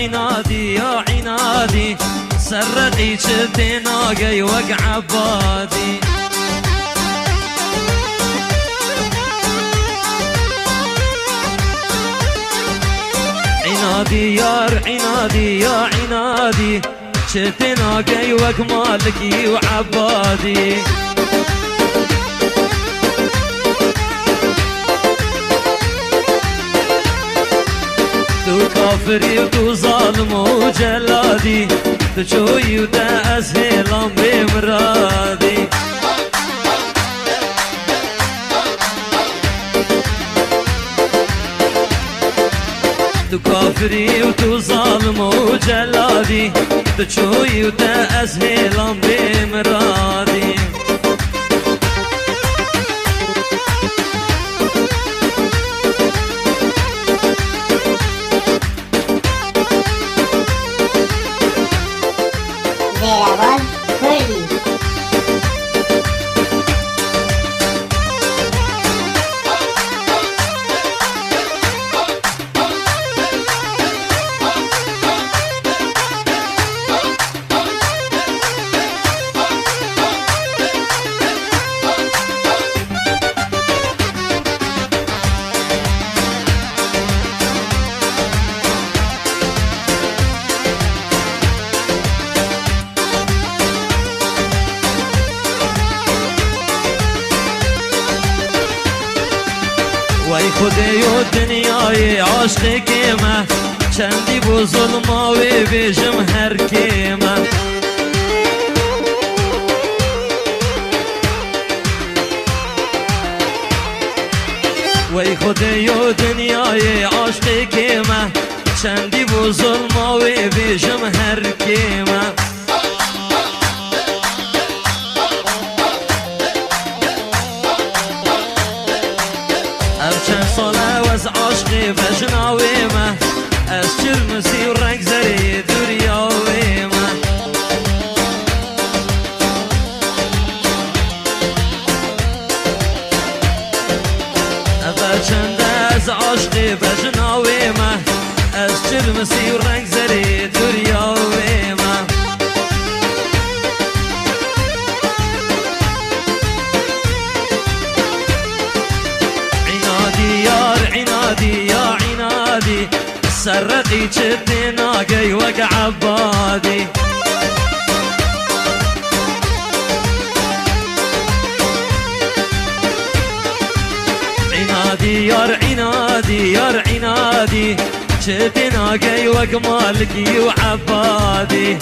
عنادي يا عنادي سرقي شدي ناقي وقع عبادي عنادي يار عنادي يا عنادي شدي ناقي وقع مالكي وعبادي تو كافري وتو ظالم وجلادي تشوي ودا أسهلان بمرادي تو كافري وتو ظالم وجلادي تشوي ودا أسهلان بمرادي Zeravan Curly. وای خدای و دنیای عاشق کیمه چندی بو ظلماوی بیجم هر کیمه وای خدای و دنیای عاشق کیمه چندی بو ظلماوی بیجم هر کیمه چند ساله و از عاشقی بجناوی ما از چرمسی و رنگ زری دوریاوی ما چند از عاشقی بجناوی ما از چرمسی و رنگ زری دوریاوی ما عنادي يا عنادي سرقي شدي ناقي وقع عبادي عنادي يا عنادي يا عنادي شدي ناقي وقع مالكي وعبادي